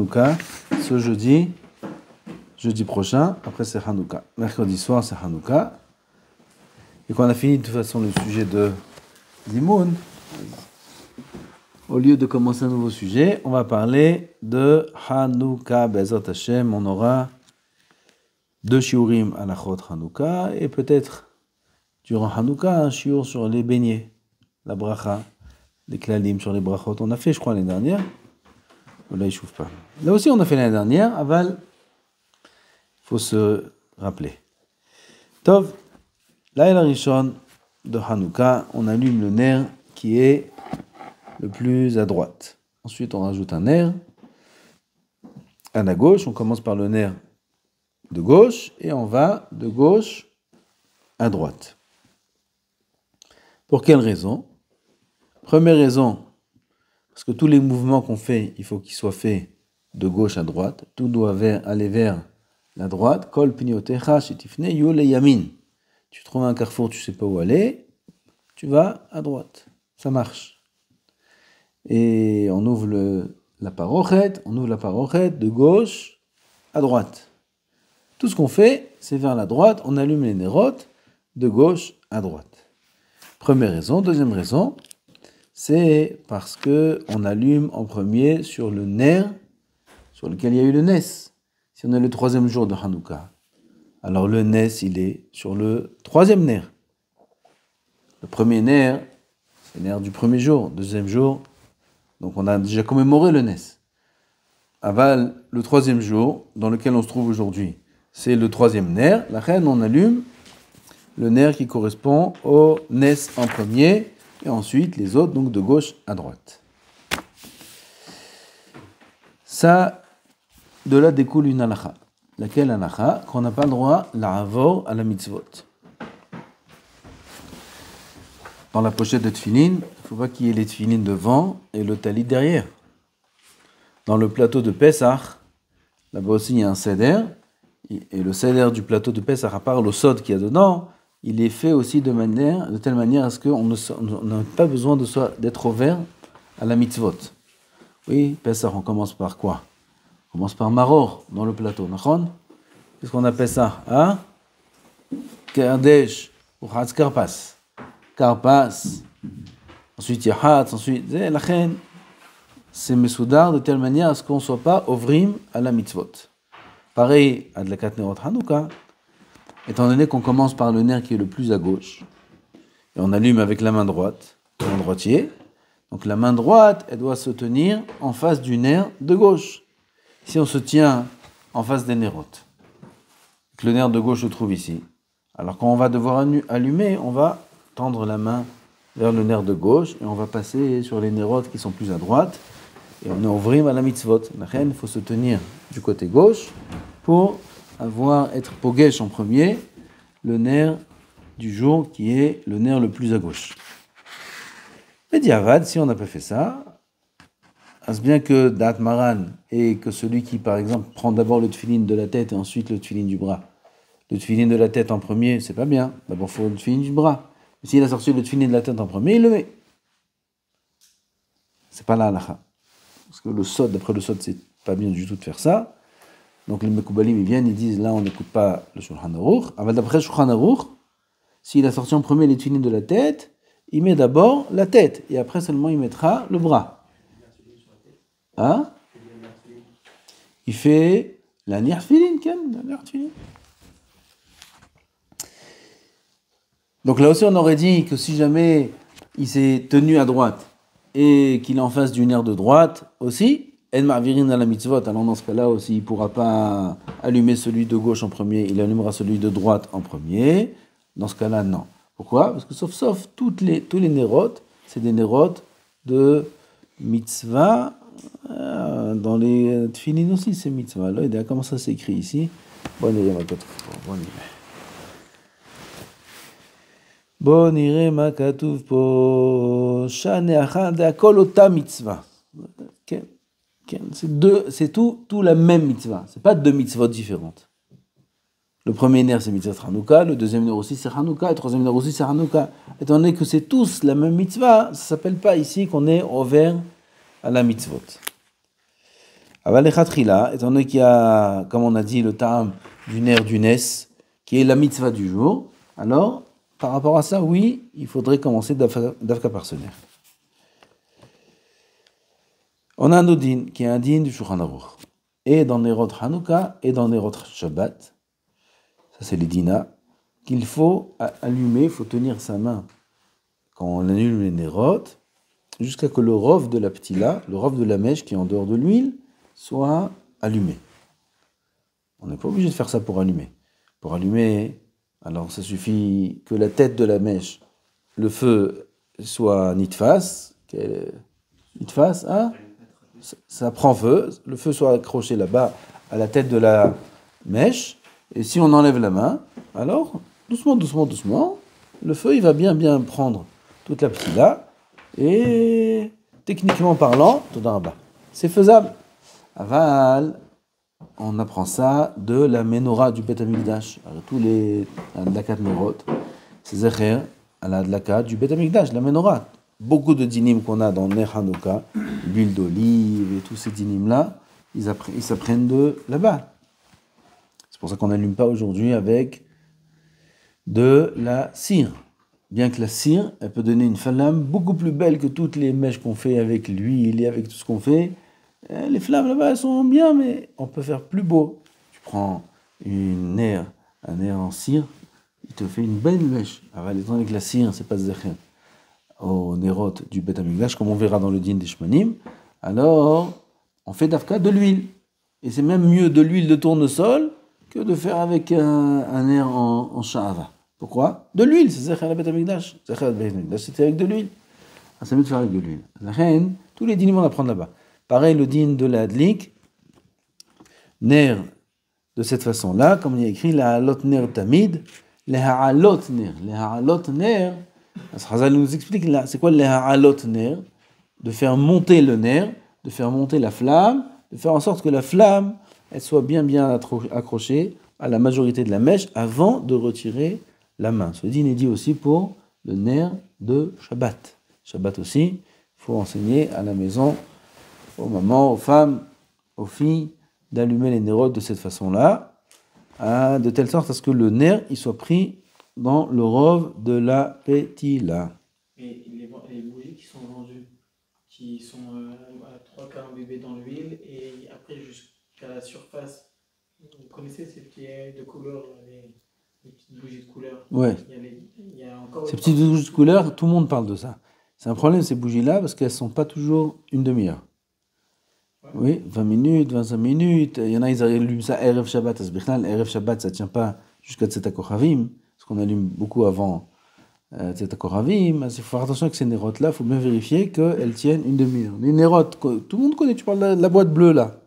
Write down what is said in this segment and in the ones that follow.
Hanouka ce jeudi prochain. Après, c'est Hanouka. Mercredi soir, c'est Hanouka. Et qu'on a fini de toute façon le sujet de Zimoun, au lieu de commencer un nouveau sujet, on va parler de Hanouka. Be'ezrat Hashem, on aura 2 shiurim à la Chot Hanouka et peut-être durant Hanouka un shiur sur les beignets, la bracha, les klalim sur les brachot. On a fait, je crois, l'année dernière. Là, il chauffe pas. Là aussi, on a fait l'année dernière. Aval, il faut se rappeler. Tov, là, la Rishon de Hanouka, on allume le nerf qui est le plus à droite. Ensuite, on rajoute un nerf à la gauche. On commence par le nerf de gauche et on va de gauche à droite. Pour quelle raison? Première raison, parce que tous les mouvements qu'on fait, il faut qu'ils soient faits de gauche à droite. Tout doit aller vers la droite. Kol pinyotecha shetifne yule yamin. Tu trouves un carrefour, tu sais pas où aller, tu vas à droite. Ça marche. Et on ouvre la parochet de gauche à droite. Tout ce qu'on fait, c'est vers la droite, on allume les nérotes de gauche à droite. Première raison. Deuxième raison, c'est parce que on allume en premier sur le nerf sur lequel il y a eu le nes. Si on est le 3e jour de Hanouka, alors le nes, il est sur le 3e nerf. Le premier nerf, c'est le nerf du premier jour. Deuxième jour, donc on a déjà commémoré le nes. Aval, le 3e jour, dans lequel on se trouve aujourd'hui, c'est le 3e nerf. La reine, on allume le nerf qui correspond au nes en premier, et ensuite les autres, donc de gauche à droite. Ça, de là découle une halakha. Laquelle halakha? Qu'on n'a pas le droit l'avor à la mitzvot. Dans la pochette de tefillin, il ne faut pas qu'il y ait les tefillin devant et le talit derrière. Dans le plateau de Pessah, là-bas aussi il y a un seder, et le seder du plateau de Pessah, à part le sod qu'il y a dedans, il est fait aussi de telle manière à ce qu'on n'a pas besoin d'être ouvert à la mitzvot. Oui, Pessah, on commence par quoi? On commence par maror, dans le plateau. Qu'est-ce qu'on appelle ça? Hein? Kardesh, ou Hatz Karpas. Karpas. Ensuite, il y a Hatz, ensuite, la reine. C'est mesoudar de telle manière à ce qu'on ne soit pas ovrim à la mitzvot. Pareil, Adlakat Nerot Hanouka. Étant donné qu'on commence par le nerf qui est le plus à gauche, et on allume avec la main droite, le droitier, donc la main droite, elle doit se tenir en face du nerf de gauche. Si on se tient en face des nérotes, que le nerf de gauche se trouve ici, alors quand on va devoir allumer, on va tendre la main vers le nerf de gauche, et on va passer sur les nérotes qui sont plus à droite, et on est ouvrim à la mitzvot. La reine, il faut se tenir du côté gauche pour être pogesh en premier, le nerf du jour qui est le nerf le plus à gauche. Mais diavad, si on n'a pas fait ça, est-ce bien que Dat Maran et que celui qui, par exemple, prend d'abord le tefillin de la tête et ensuite le tefillin du bras. Le tefillin de la tête en premier, c'est pas bien. D'abord, il faut le tefillin du bras. Mais s'il a sorti le tefillin de la tête en premier, il le met. C'est pas la halakha. Parce que le sod, d'après le sod, c'est pas bien du tout de faire ça. Donc les Mekoubalim, ils viennent, ils disent, là, on n'écoute pas le Shulchan Aruch. D'après le Shulchan Aruch, s'il a sorti en premier les tefillin de la tête, il met d'abord la tête, et après seulement il mettra le bras. Hein? Il fait la niar tefillin, la niar tefillin. Donc là aussi, on aurait dit que si jamais il s'est tenu à droite, et qu'il est en face du nerf de droite aussi, En ma'virin à la mitzvot, alors dans ce cas-là aussi, il ne pourra pas allumer celui de gauche en premier, il allumera celui de droite en premier. Dans ce cas-là, non. Pourquoi? Parce que sauf tous les nérotes, c'est des nérotes de mitzvah. Dans les tefillin aussi, c'est mitzvah. Là, comment ça s'écrit ici? Bon, niré ma katuv po shane achad akol ota mitzvah. C'est tout la même mitzvah. C'est pas 2 mitzvot différentes. Le premier nerf, c'est mitzvah Hanouka, le deuxième nerf aussi, c'est Hanouka, le troisième nerf aussi, c'est Hanouka. Étant donné que c'est tous la même mitzvah, ça ne s'appelle pas ici qu'on est ouvert à la mitzvot. Avalechatchila, étant donné qu'il y a, comme on a dit, le ta'am du ner du nes, qui est la mitzvah du jour, alors, par rapport à ça, oui, il faudrait commencer d'Avka par ce ner. On a un autre din, qui est un din du Shulchan Aruch. Et dans Nerot Hanouka, et dans Nerot Shabbat, ça c'est les dinas, qu'il faut allumer, il faut tenir sa main quand on allume les Nerot, jusqu'à que le rov de la ptila, le rov de la mèche qui est en dehors de l'huile, soit allumé. On n'est pas obligé de faire ça pour allumer. Pour allumer, alors ça suffit que la tête de la mèche, le feu soit nitfas, nitfas, hein? Ça prend feu, le feu soit accroché là-bas à la tête de la mèche, et si on enlève la main, alors doucement, le feu il va bien prendre toute la ptila, et techniquement parlant, c'est faisable. Aval, on apprend ça de la menorah du Bet Amikdash. Tous les adlakat nerot, c'est zecher à la adlakat du Bet Amikdash, la menorah. Beaucoup de dinim qu'on a dans Ner Hanouka, l'huile d'olive et tous ces dinim-là, ils s'apprennent de là-bas. C'est pour ça qu'on n'allume pas aujourd'hui avec de la cire. Bien que la cire, elle peut donner une flamme beaucoup plus belle que toutes les mèches qu'on fait avec l'huile et avec tout ce qu'on fait. Les flammes là-bas, elles sont bien, mais on peut faire plus beau. Tu prends un nerf en cire, il te fait une belle mèche. Alors, étant donné que la cire, c'est pas zecher au Nerot du Bet Amikdash, comme on verra dans le din des Shmanim, alors on fait d'Afka de l'huile. Et c'est même mieux de l'huile de tournesol que de faire avec un nerf en sha'ava. Pourquoi? De l'huile, c'est zecher le Bet Amikdash. Zecher le Bet Amikdash, c'était avec de l'huile. C'est mieux de faire avec de l'huile. La reine, tous les dinim on apprend là-bas. Pareil, le din de la Hadlik, ner de cette façon-là, comme il y a écrit, la halot ner tamid, les ha'alot ner. Les ha'alot ner, Hazal nous explique là, c'est quoi le ha'alot ner? De faire monter le ner, de faire monter la flamme, de faire en sorte que la flamme, elle soit bien accrochée à la majorité de la mèche avant de retirer la main. Ce din est dit aussi pour le ner de Shabbat. Shabbat aussi, il faut enseigner à la maison aux mamans, aux femmes, aux filles, d'allumer les nérotes de cette façon-là, de telle sorte à ce que le nerf il soit pris dans le rov de la pétila. Et les bougies qui sont vendues, qui sont à 3 quarts un bébé dans l'huile, et après jusqu'à la surface, vous connaissez ces petits de couleur, les petites bougies de couleur? Ouais. Il y a encore ces petites bougies de couleur, tout le monde parle de ça. C'est un problème ces bougies-là parce qu'elles ne sont pas toujours une demi-heure. Oui, 20 minutes, 25 minutes. Il y en a, ils allument ça Erev Shabbat. Erev Shabbat, ça ne tient pas jusqu'à Tzeta Koravim, parce qu'on allume beaucoup avant Tzeta Koravim. Il faut faire attention avec ces nérotes-là, il faut bien vérifier qu'elles tiennent une demi-heure. Les nérotes, tout le monde connaît, tu parles de la boîte bleue là.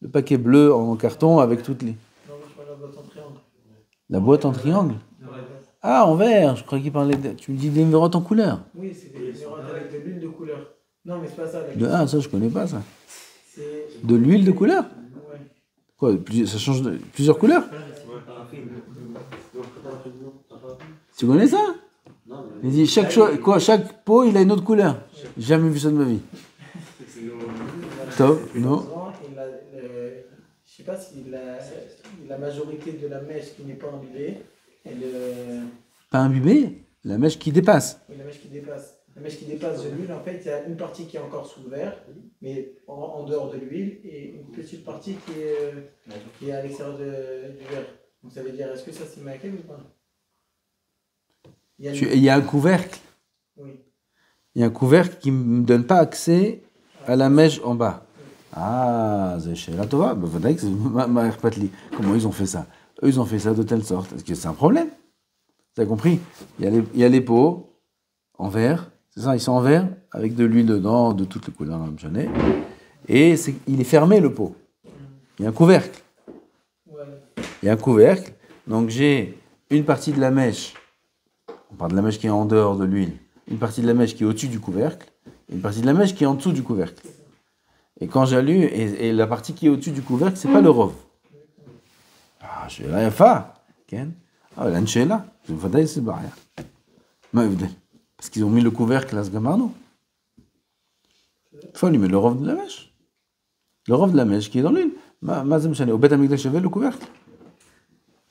Le paquet bleu en carton avec toutes les. Non, je parle de la boîte en triangle. La boîte en triangle? Ah, en vert, je crois qu'il parlait de. Tu me dis des nérotes en couleur? Oui, c'est des nérotes avec de l'huile de couleur. Non, mais c'est pas ça. Ah, ça, je connais pas ça. De l'huile de couleur? Ouais. Quoi, ça change de plusieurs couleurs? Tu connais ça? Il dit chaque pot il a une autre couleur. J'ai jamais vu ça de ma vie. Top, non? Je sais pas si la majorité de la mèche qui n'est pas imbibée, Pas imbibée? La mèche qui dépasse. Oui, la mèche qui dépasse. La mèche qui dépasse de l'huile, en fait, il y a une partie qui est encore sous le verre, mais en dehors de l'huile, et une petite partie qui est à l'extérieur du verre. Donc ça veut dire, est-ce que ça c'est maquillé ou pas? Il y a un couvercle. Oui. Il y a un couvercle qui ne me donne pas accès à la mèche en bas. Ah, c'est chez la Tova. Comment ils ont fait ça? Eux, ils ont fait ça de telle sorte. Est-ce que c'est un problème? Tu as compris? Il y a les pots en verre. C'est ça, ils sont en verre, avec de l'huile dedans, de toutes les couleurs, et il est fermé le pot. Il y a un couvercle. Ouais. Il y a un couvercle, donc j'ai une partie de la mèche, on parle de la mèche qui est en dehors de l'huile, une partie de la mèche qui est au-dessus du couvercle, et une partie de la mèche qui est en dessous du couvercle. Et quand j'allume, et la partie qui est au-dessus du couvercle, c'est pas le rov. Ah, je suis là, ah, l'anchela, je vais c'est barrière. Parce qu'ils ont mis le couvercle à ce gamarno. Il faut allumer le rov de la mèche. Le rov de la mèche qui est dans l'huile. Mazem Shane, au Beth Amikdash, il y avait le couvercle.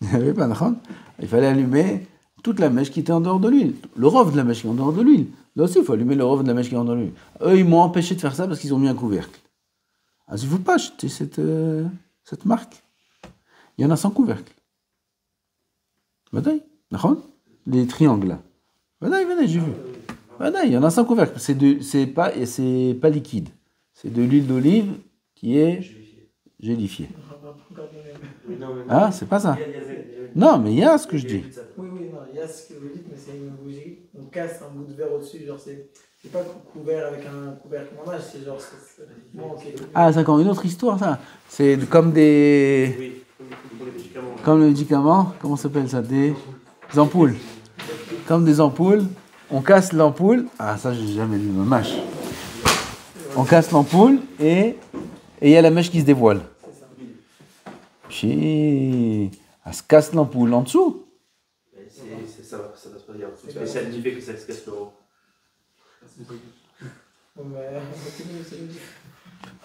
Il n'y avait pas, d'accord? Il fallait allumer toute la mèche qui était en dehors de l'huile. Le rov de la mèche qui est en dehors de l'huile. Là aussi, il faut allumer le rov de la mèche qui est en dehors de l'huile. Eux, ils m'ont empêché de faire ça parce qu'ils ont mis un couvercle. Ah, il ne faut pas acheter cette marque. Il y en a sans couvercle. Vadaï, d'accord? Les triangles là. Vadaï, j'ai vu. Vadaï, il y en a sans couvercle. C'est pas liquide. C'est de l'huile d'olive qui est gélifiée. Ah, c'est pas ça. Non, mais il y a ce que je dis. Oui, non, il y a ce que vous dites, mais c'est une bougie. On casse un bout de verre au-dessus, genre c'est pas couvert avec un couvercle normal, c'est genre. Bon, okay. Ah, c'est encore une autre histoire, ça. C'est comme des. Oui, comme les médicaments, comment ça s'appelle ça? Des ampoules. Comme des ampoules, on casse l'ampoule. Ah, ça, j'ai jamais vu, ma mâche. On casse l'ampoule et il y a la mèche qui se dévoile. Puis, elle se casse l'ampoule en dessous. Ça va se pas dire. C'est spécial qui fait que ça se casse le haut.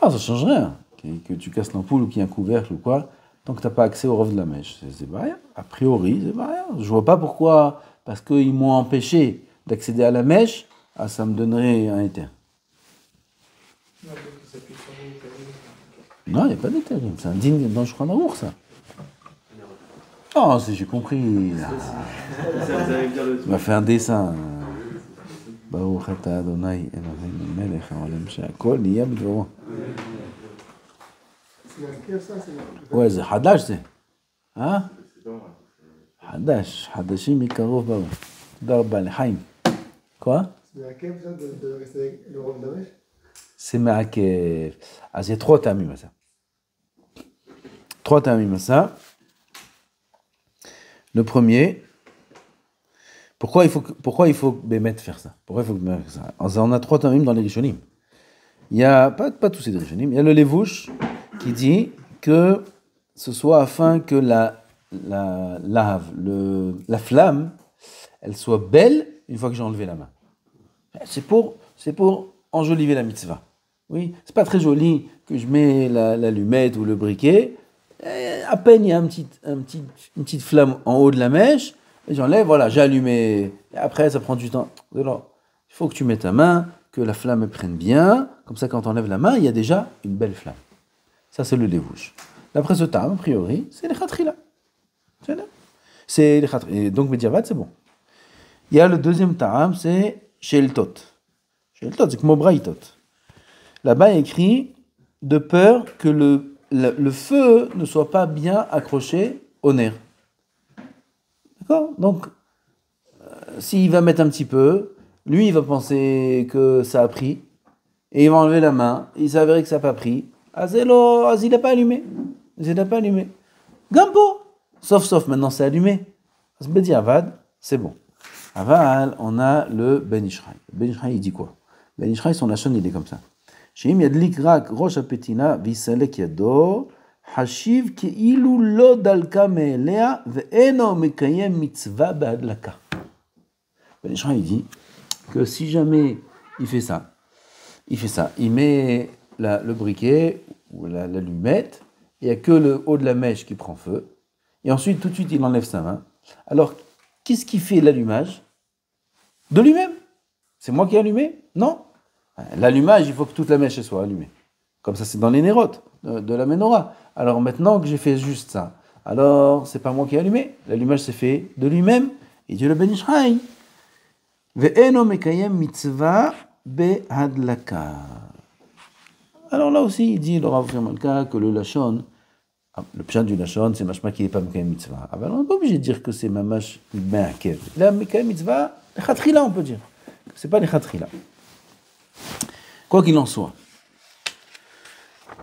Ah, ça change rien. Que tu casses l'ampoule ou qu'il y ait un couvercle ou quoi, tant que tu n'as pas accès au rov de la mèche. C'est pas rien. A priori, c'est pas rien. Je vois pas pourquoi, parce qu'ils m'ont empêché d'accéder à la mèche, ah, ça me donnerait un éther. Non, il n'y a pas d'éther. C'est un digne dans le Shulchan Aruch, ça. Oh, j'ai compris. Il m'a fait un dessin. Baruch ata Adonai Eloheinu melech haolam she'akol niya b'dvaro. Ouais, c'est Hadash, c'est. Hein? Hadash. Hadashim mikarov baou. Tודה רבה לחיים. Quoi? C'est la kef, ça, de rester avec le rov d'Amesh? C'est Ma'akev. Ah, c'est trois tamim à ça. Trois tamim à ça. Le premier, pourquoi il faut Bémet faire ça? Pourquoi il faut Bémet faire ça? On a trois tamim dans les Rishonim. Il y a, pas tous ces Rishonim, il y a le Levouche qui dit que ce soit afin que la lave, la flamme, elle soit belle une fois que j'ai enlevé la main. C'est pour enjoliver la mitzvah. Oui, c'est pas très joli que je mets l'allumette ou le briquet. Et à peine il y a une petite flamme en haut de la mèche, et j'enlève, voilà, j'ai allumé. Et après, ça prend du temps. Alors, il faut que tu mettes ta main, que la flamme prenne bien. Comme ça, quand on enlève la main, il y a déjà une belle flamme. Ça, c'est le lévouche. D'après ce tam, a priori, c'est les khatrila. C'est les khatrila. Et donc, Mediavad, c'est bon. Il y a le deuxième tam, c'est Sheltot. Sheltot, c'est comme Braïtot. Là-bas, il y a écrit de peur que le feu ne soit pas bien accroché au nerf. D'accord? Donc, s'il va mettre un petit peu, lui, il va penser que ça a pris, et il va enlever la main, il s'avérait que ça n'a pas pris. Il n'a pas allumé. Il n'a pas allumé. Gambo! Sauf, maintenant c'est allumé. Bediavad, c'est bon. Aval, on a le Ben Ishraï. Ben Ishraï, il dit quoi? Ben Ishraï, son lachon, il est comme ça. שאם ידליק רק ראש הפתינה ויסלק ידו, חשיב כאילו לא דלקה מאליה ואינו מקיים מצווה בהדלקה. Ben Ishraï, il dit que si jamais il fait ça, il met le briquet ou l'allumette, il n'y a que le haut de la mèche qui prend feu, et ensuite tout de suite il enlève sa main. Alors, qu'est-ce qui fait l'allumage? De lui-même. C'est moi qui ai allumé? Non. L'allumage, il faut que toute la mèche soit allumée. Comme ça, c'est dans les nérotes de la menorah. Alors maintenant que j'ai fait juste ça, alors c'est pas moi qui ai allumé. L'allumage s'est fait de lui-même. Il dit le Ben Ishraï. Ve'eno mekayem mitzvah behadlaka. Alors là aussi, il dit le Rav Malka que le lachon, le pshat du lachon, c'est machma qui n'est pas mekayem mitzvah. Alors on n'est pas obligé de dire que c'est mamash me'akev. La mekayem mitzvah, les khatrila, on peut dire. C'est pas les khatrila. Quoi qu'il en soit,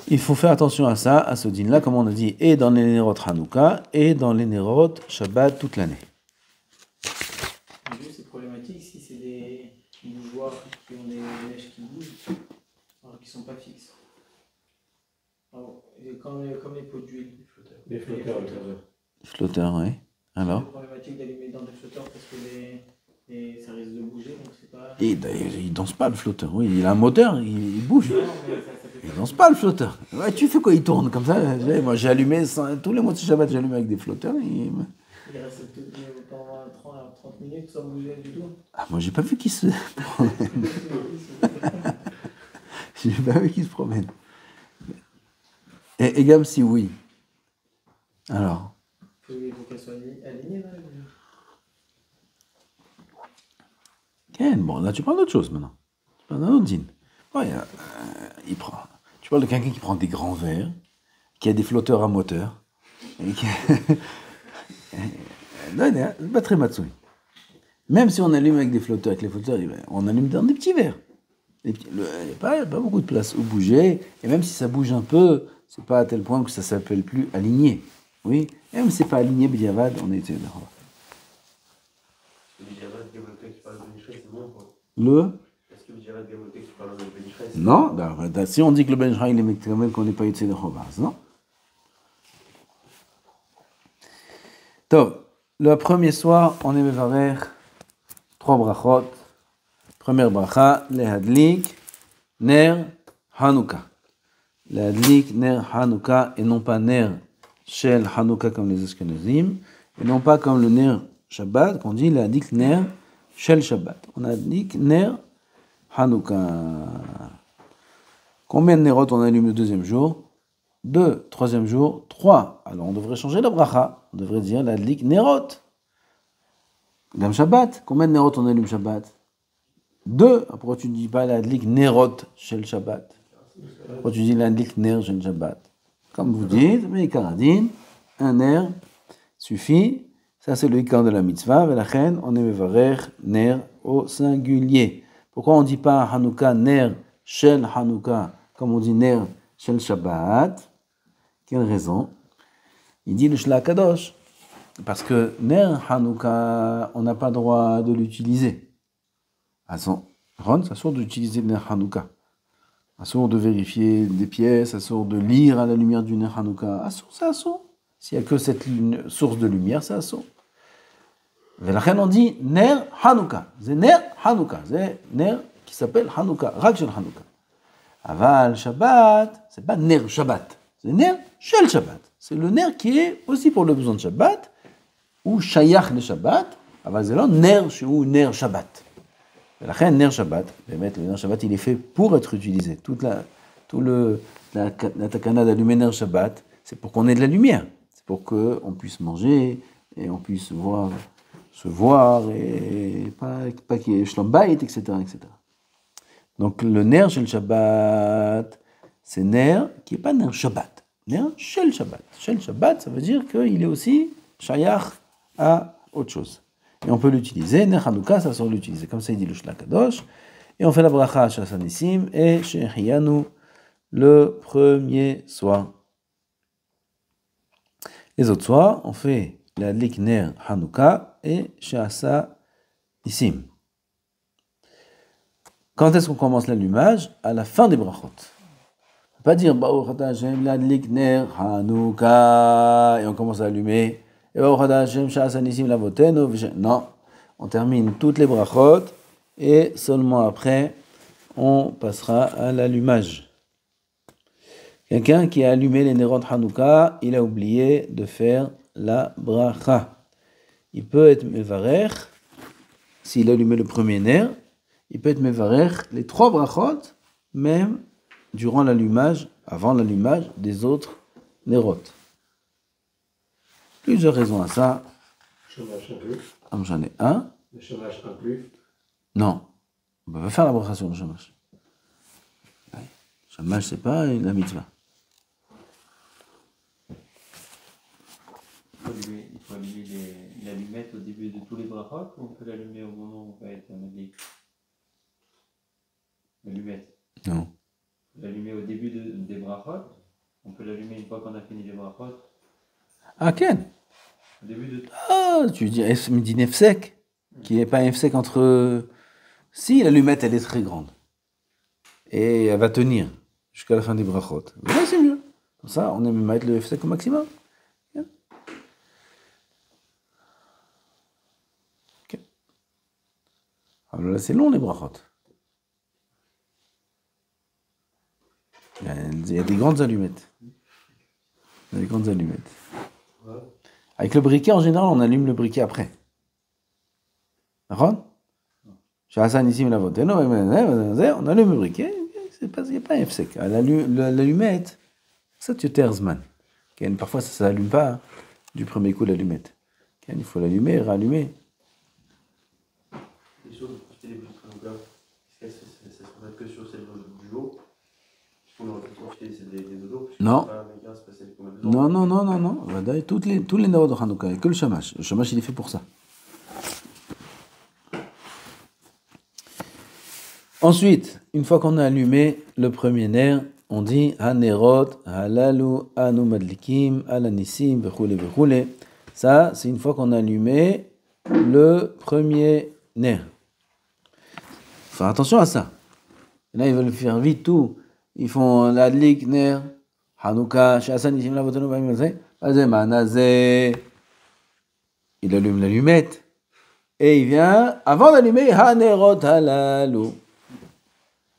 il faut faire attention à ça, à ce din-là, comme on a dit, et dans les nérot Hanouka, et dans les nérot Shabbat toute l'année. C'est problématique si c'est des bougeoirs qui ont des mèches qui bougent, alors qu'ils ne sont pas fixes. Alors, comme les pots d'huile. Les flotteurs. Les flotteurs, oui. Alors c'est problématique d'allumer dans des flotteurs parce que ça risque de bouger, donc c'est pas... Et il danse pas le flotteur, oui, il a un moteur, il bouge. Non, mais ça fait Il lance pas le flotteur. Ouais, tu fais quoi? Il tourne comme ça. Moi, j'ai allumé, tous les mois de Shabbat, j'allume avec des flotteurs. Il reste pendant 30 minutes sans bouger du tout. Ah, moi, j'ai pas vu qu'il se promène. J'ai pas vu qu'il se promène. Et Gam, si oui. Alors. Il faut qu'elle soit alignée, là. Ken, bon, là, tu parles d'autre chose maintenant. Tu parles d'un autre dîne. Ouais, tu parles de quelqu'un qui prend des grands verres, qui a des flotteurs à moteur. Et qui... non, c'est pas très matsui. Même si on allume avec des flotteurs, avec les flotteurs, on allume dans des petits verres. Il n'y a pas beaucoup de place où bouger. Et même si ça bouge un peu, c'est pas à tel point que ça s'appelle plus aligné. Oui, et même si c'est pas aligné, B'diavad, on est d'accord. Le Est-ce que B'diavad Gamotek, tu parles de Ben Ishraï? Non, si on dit que le Ben Ishraï, il est Mektamel, qu'on n'est pas Yotze de Chovaz, non? Donc, le premier soir, on est Mevarer, 3 brachot. Première bracha, Lehadlik, Ner, Hanouka. Lehadlik, Ner, Hanouka, et non pas Ner, Shel, Hanouka comme les Ashkenazim, et non pas comme le Ner Shabbat, qu'on dit Lehadlik, Ner, Shel Shabbat. On a dit Ner, Hanouka. Combien de Nerot on allume le deuxième jour? 2, troisième jour, 3. Alors on devrait changer la bracha. On devrait dire Lehadlik, Nerot. Gam Shabbat. Combien de Nerot on allume Shabbat? 2. Pourquoi tu ne dis pas Lehadlik, Nerot, Shel Shabbat? Pourquoi tu dis Lehadlik, Ner, Shel Shabbat? Comme vous dites, mais Karadin, un Ner suffit. Ça, c'est le Ikar de la mitzvah. Velachen, on est Mevarer, Ner au singulier. Pourquoi on ne dit pas Hanouka, Ner, Shel Hanouka, comme on dit Ner, Shel Shabbat? Quelle raison? Il dit le Shla Kadosh. Parce que Ner Hanouka, on n'a pas le droit de l'utiliser. Ron, ça sort d'utiliser le Ner Hanouka. Ça sort de vérifier des pièces, ça sort de lire à la lumière du Ner Hanouka. Ça sort. S'il n'y a que cette source de lumière, ça sort. Et la reine, on dit Ner Hanouka. C'est Ner Hanouka. C'est Ner qui s'appelle Hanouka. Rak Shel Hanouka. Aval Shabbat, c'est pas Ner Shabbat. C'est Ner Shel Shabbat. C'est le Ner qui est aussi pour le besoin de Shabbat, ou Shayach de Shabbat. Aval Zelon, Ner ou Ner Shabbat. Et la reine, Ner Shabbat, le Ner Shabbat, il est fait pour être utilisé. La takana d'allumer Ner Shabbat, c'est pour qu'on ait de la lumière. C'est pour qu'on puisse manger et on puisse se voir et pas qu'il y ait shlambait, etc., etc. Donc le ner shel Shabbat, c'est ner qui n'est pas ner Shabbat, ner shel Shabbat. Shel Shabbat, ça veut dire qu'il est aussi shayach à autre chose. Et on peut l'utiliser, ner Hanouka, ça sort l'utiliser. Comme ça, il dit le Shla Kadosh. Et on fait la bracha à Shasanissim et Shehiyanu le premier soir. Les autres soirs, on fait la Lik Ner Hanouka et Shasa Nissim. Quand est-ce qu'on commence l'allumage? À la fin des brachot. On ne peut pas dire Baruch Hashem la Lik Ner Hanouka et on commence à allumer. Et Baruch Hashem Shasa Nissim la Voteno. Non, on termine toutes les brachot et seulement après, on passera à l'allumage. Quelqu'un qui a allumé les Nerot Hanouka, il a oublié de faire la bracha. Il peut être mevarer, s'il a allumé le premier ner, il peut être mevarer les 3 brachot, même durant l'allumage, avant l'allumage des autres Nerot. Plusieurs raisons à ça. Chômage inclus. J'en ai un. Le chômage inclus. Non, on peut pas faire la bracha sur le chômage. Le chômage, c'est pas la mitzvah. Il faut allumer l'allumette au début de tous les brachot ou on peut l'allumer au moment où on va être madlik? L'allumette. Non. L'allumer au début des brachot, on peut l'allumer une fois qu'on a fini les brachot. Ah, Ken. Au début de... Ah, tu dis midi nefsek, qui n'est pas un nefsek entre... Si, l'allumette, elle est très grande. Et elle va tenir jusqu'à la fin des brachot. Là, c'est mieux. Comme ça, on aime mettre le nefsek au maximum. Ok. Alors là, c'est long, les brachot. Il y a des grandes allumettes. Il y a des grandes allumettes. Avec le briquet, en général, on allume le briquet après. D'accord? On allume le briquet, il n'y a pas un F-sec. L'allumette, ça tu terzman. Parfois, ça ne s'allume pas du premier coup l'allumette. Il faut l'allumer, rallumer. Les choses pour profiter des bougies de Hanouka, ça se fait que sur celle du jour. On aurait pu profiter des autres. Non. Non. Tous les néros de Hanouka, il n'y a que le shamash. Le shamash, il est fait pour ça. Ensuite, une fois qu'on a allumé le premier ner, on dit Hanerot, halalu, anu madlikim, alanissim, vechoule, vechoule. Ça, c'est une fois qu'on a allumé le premier ner. Faut faire attention à ça. Là, ils veulent faire vite tout. Ils font l'adlik, ner, Hanouka, Shasan, Nissim, Lavotanu, Bamimazé, Azé. Il allume l'allumette. Et il vient, avant d'allumer, Hanerot, halalu.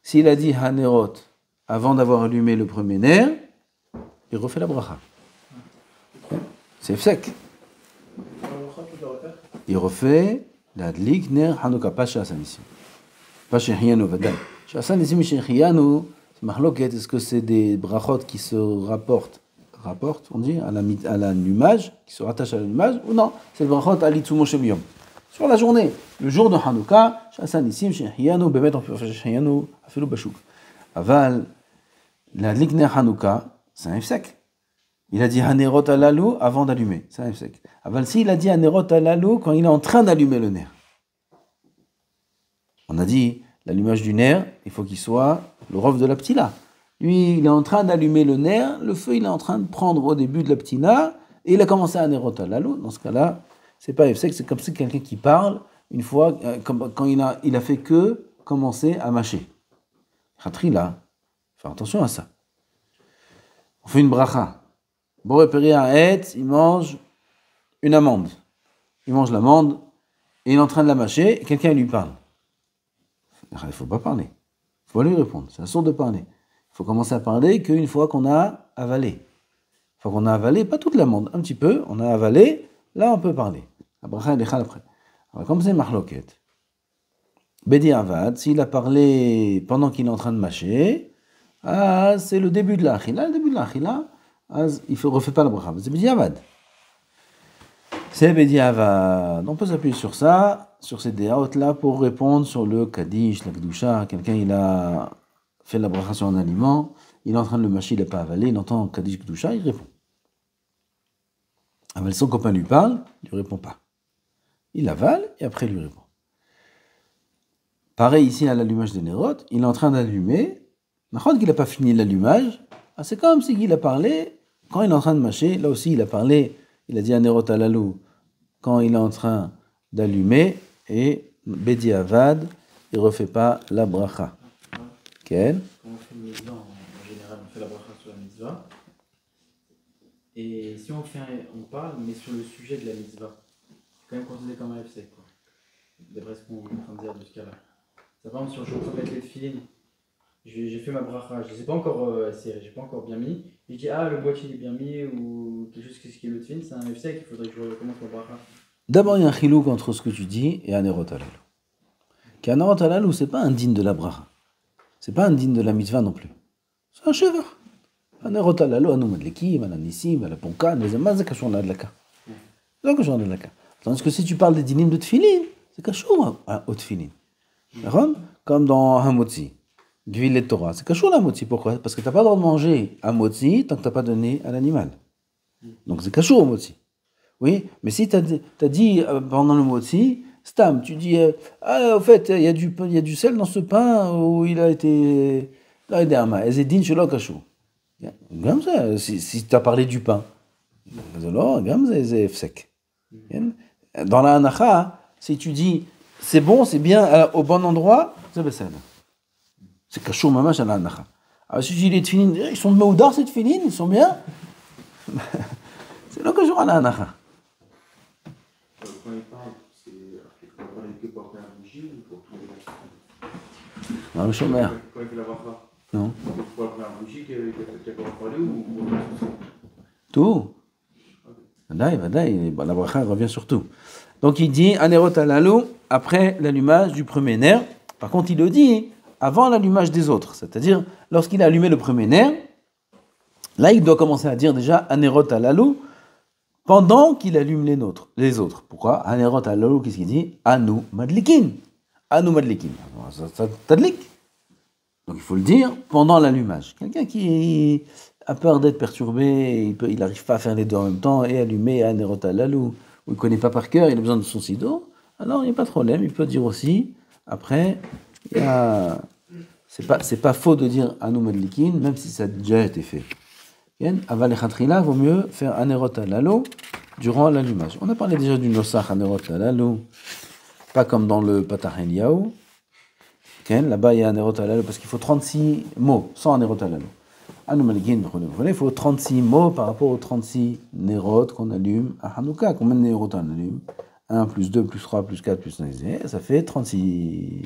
S'il a dit Hanerot avant d'avoir allumé le premier ner, il refait la bracha. C'est sec. Il refait la dlik ner Hanouka, pas Shasan ici. Pas Shechianu, Vadaï. Shasan ici, Shechianu, c'est mahloket, est-ce que c'est des brachot qui se rapportent, on dit, à l'allumage, qui se rattachent à l'allumage, ou non, c'est le brachot à l'itzumo shel yom. Sur la journée, le jour de Hanouka, Shasan ici, Shechianu, Bemet, on peut faire Shechianu, Afilou Bashuk. Aval, la dlik ner Hanouka, c'est un F-sec. Il a dit Hanerot alalou avant d'allumer. C'est un F-sec. Aval, si il a dit Hanerot alalou quand il est en train d'allumer le ner. On a dit, l'allumage du ner, il faut qu'il soit le rov de la ptila. Lui, il est en train d'allumer le ner, le feu, il est en train de prendre au début de la ptila, et il a commencé à Hanerot alalou. Dans ce cas-là, c'est pas F-sec, c'est comme si quelqu'un qui parle, une fois, quand il a fait que commencer à mâcher. Khatrila, faire attention à ça. On fait une bracha. Boré Péri un het, il mange une amande. Il mange l'amande et il est en train de la mâcher et quelqu'un lui parle. Il ne faut pas parler. Il faut lui répondre. C'est la sorte de parler. Il faut commencer à parler qu'une fois qu'on a avalé. Une fois qu'on a avalé, pas toute l'amande, un petit peu, on a avalé, là on peut parler. La bracha elle est chal après. Alors comme c'est mahloket. Bedi Avad, s'il a parlé pendant qu'il est en train de mâcher, c'est le début de l'achila. Le début de l'achila, il ne refait pas la bracha. C'est Bedi Avad. C'est Bedi Avad. On peut s'appuyer sur ça, sur ces déhautes-là, pour répondre sur le Kaddish, la Kedusha. Quelqu'un, il a fait la bracha sur un aliment, il est en train de le mâcher, il n'a pas avalé, il entend Kaddish Kedusha, il répond. Aval, son copain lui parle, il ne lui répond pas. Il avale et après il lui répond. Pareil ici à l'allumage des Nerot, il est en train d'allumer. Quand il n'a pas fini l'allumage, c'est comme s'il a parlé quand il est en train de mâcher. Là aussi, il a parlé, il a dit à Nerot alalou quand il est en train d'allumer. Et Bedi Avad, il ne refait pas la bracha. Quel? Quand on fait une mitzvah, en général, on fait la bracha sur la mitzvah. Et si on parle, mais sur le sujet de la mitzvah, c'est quand même considéré comme un F-sec, quoi. D'après ce qu'on est en train de dire de ce cas-là. Ça, par exemple, si on joue avec les filines, j'ai fait ma bracha, je ne les ai pas encore serrés, j'ai pas encore bien mis. Et je dis, le boîtier est bien mis, ou quelque chose qui est le film, c'est un F-sec, il faudrait que je recommence ma bracha. D'abord, il y a un chilouk entre ce que tu dis et un Nerot alalou. Qu'un Nerot alalou, ce n'est pas un digne de la bracha. Ce n'est pas un digne de la mitzvah non plus. C'est un chevar. Un Nerot alalou, un noumadlekim, un anissim, un ponkan, les amaz, c'est cachou en adlaka. C'est cachou en adlaka. Tandis que si tu parles des dinim de tfilin, c'est cachou au tfilin. Comme dans Hamotzi, d'huile et Torah. C'est cachou la Hamotzi. Pourquoi? Parce que tu n'as pas le droit de manger Hamotzi tant que tu n'as pas donné à l'animal. Donc c'est cachou Hamotzi. Oui, mais si tu as dit pendant le Motzi, Stam, tu dis, au fait, il y a du sel dans ce pain où il a été. Ezedin shelo cachou. Comme ça, si tu as parlé du pain. Comme ça, c'est sec. Dans la Hanacha, si tu dis, c'est bon, c'est bien au bon endroit, c'est besséd. C'est cachou mamash à la Hanacha. Alors si tu dis les tfilines, ils sont de Maoudar ces tfilines, ils sont bien. C'est là que je vois la Hanacha. Quand il parle, c'est que pour faire un bougie ou pour tout le monde? Non, le chômeur. Quand il fait la bracha, Non. Pour la première bougie qui a pas parlé ou Tout. Vadaï, la bracha revient sur tout. Donc il dit Anerot alalu après l'allumage du premier ner. Par contre, il le dit avant l'allumage des autres. C'est-à-dire, lorsqu'il a allumé le premier ner, là, il doit commencer à dire déjà Anerot alalu pendant qu'il allume les autres. Pourquoi Anerot alalu, qu'est-ce qu'il dit Anu madlikin. Anu madlikin. Ça tadlik. Donc il faut le dire pendant l'allumage. Quelqu'un qui a peur d'être perturbé, il n'arrive pas à faire les deux en même temps, et allumer à Nerot alalu, ou il ne connaît pas par cœur, il a besoin de son sido, alors il n'y a pas de problème, il peut dire aussi, après, c'est pas faux de dire Anu Madlikin, même si ça a déjà été fait. Aval et Khatrila, vaut mieux faire Anerot alalu durant l'allumage. On a parlé déjà du Nosach Anerot alalu, pas comme dans le Patahen Yaou. Là-bas, il y a Anerot alalu, parce qu'il faut 36 mots, sans Anerot alalu. Il faut 36 mots par rapport aux 36 Nerot qu'on allume à Hanouka. Combien de Nerot on allume 1 plus 2 plus 3 plus 4 plus 5, ça fait 36.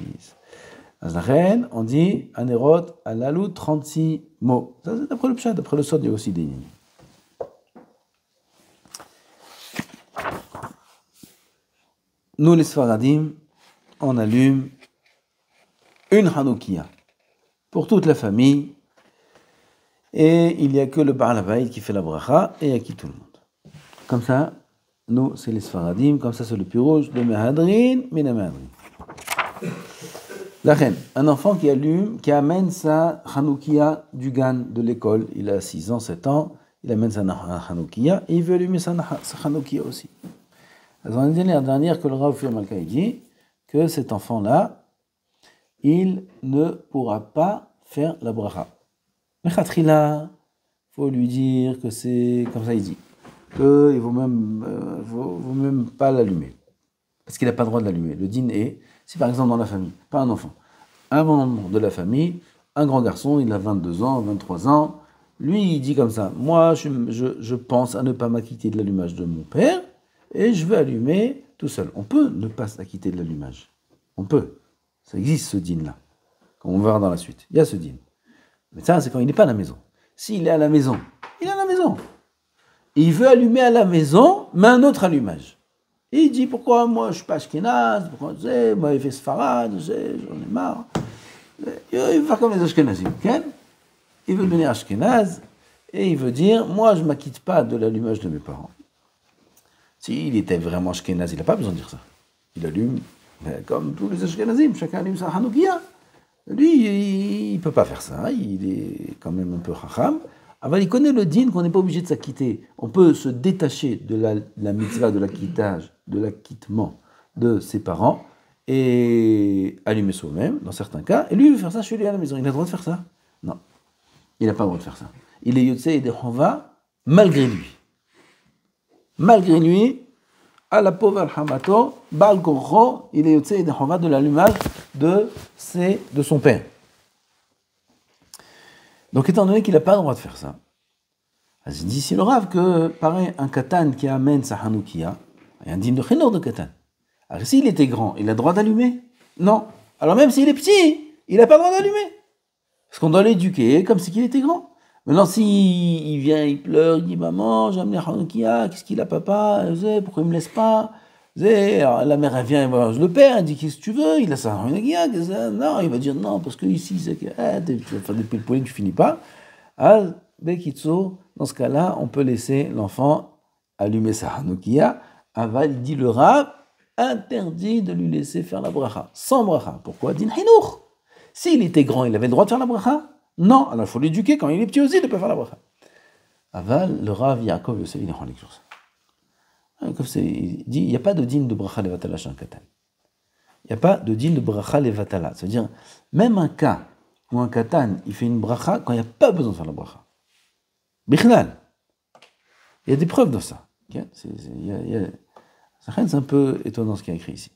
Azaren, on dit Anerot alalu 36 mots. Ça, c'est d'après le Pshat, d'après le Sod, il y a aussi des lignes. Nous, les Sfaradim, on allume une Hanoukia pour toute la famille. Et il n'y a que le Baal Habayit qui fait la bracha et à qui tout le monde. Comme ça, nous, c'est les Sfaradim, comme ça, c'est le Pirouge de Mehadrin, Mina Mehadrin. La reine, un enfant qui amène sa Hanoukia du Gan de l'école, il a 6 ans, 7 ans, il amène sa Hanoukia et il veut allumer sa Hanoukia aussi. On a dit l'année dernière que le Rav Ophir Malka dit que cet enfant-là, il ne pourra pas faire la bracha. Mais Khatrila, il faut lui dire que c'est comme ça, il dit, qu'il ne vaut même pas l'allumer. Parce qu'il n'a pas le droit de l'allumer. Le din est, si par exemple dans la famille, pas un enfant, un membre de la famille, un grand garçon, il a 22 ans, 23 ans, lui il dit comme ça, moi je pense à ne pas m'acquitter de l'allumage de mon père, et je veux allumer tout seul. On peut ne pas s'acquitter de l'allumage. On peut. Ça existe ce din-là. Comme on va voir dans la suite. Il y a ce din. Mais ça, c'est quand il n'est pas à la maison. S'il est à la maison, il est à la maison. Et il veut allumer à la maison, mais un autre allumage. Et il dit, pourquoi moi je ne suis pas Ashkenaz, pourquoi moi il fait Sfarad, j'en ai marre. Il veut faire comme les Ashkenazim. Okay? Il veut devenir Ashkenaz, et il veut dire, moi je ne m'acquitte pas de l'allumage de mes parents. S'il était vraiment Ashkenaz, il n'a pas besoin de dire ça. Il allume, comme tous les Ashkenazim, chacun allume sa Hanoukia. Lui, il ne peut pas faire ça, il est quand même un peu chacham. Alors, il connaît le din qu'on n'est pas obligé de s'acquitter. On peut se détacher de la mitzvah de l'acquittement de ses parents et allumer soi-même, dans certains cas. Et lui, il veut faire ça chez lui à la maison. Il a le droit de faire ça? Non, il n'a pas le droit de faire ça. Il est Yotzei et Dechova malgré lui. Malgré lui, à la pauvre Al-Hamato, Baal Korcho, il est Yotzei et Dechova de l'allumage de son père. Donc, étant donné qu'il n'a pas le droit de faire ça, il dit ici le Rav que, pareil, un katan qui amène sa Hanoukia, il y a un din de chinor de katan. Alors, s'il était grand, il a le droit d'allumer? Non. Alors, même s'il est petit, il n'a pas le droit d'allumer. Parce qu'on doit l'éduquer comme si il était grand. Maintenant, s'il vient, il pleure, il dit maman, j'ai amené Hanoukia, qu'est-ce qu'il a, papa? Pourquoi il ne me laisse pas? Alors, la mère, elle vient voir le père, elle dit qu'est-ce que tu veux? Il a sa Hanoukia, non, il va dire non, parce que ici, c'est que tu vas faire des pilpouines, tu finis pas. Al Bekitso, dans ce cas-là, on peut laisser l'enfant allumer sa Hanoukia. Aval dit le Rav, interdit de lui laisser faire la bracha, sans bracha. Pourquoi? Din Hinour. S'il était grand, il avait le droit de faire la bracha? Non, alors il faut l'éduquer quand il est petit aussi, il peut faire la bracha. Aval, le Rav Yaakov Yosef, il est en lecture ça. Il dit, il n'y a pas de din de bracha levatala chez un katan. Il n'y a pas de din de bracha levatala. C'est-à-dire, même un cas où un katan, il fait une bracha quand il n'y a pas besoin de faire la bracha. Bichnal. Il y a des preuves de ça. C'est un peu étonnant ce qu'il y a écrit ici.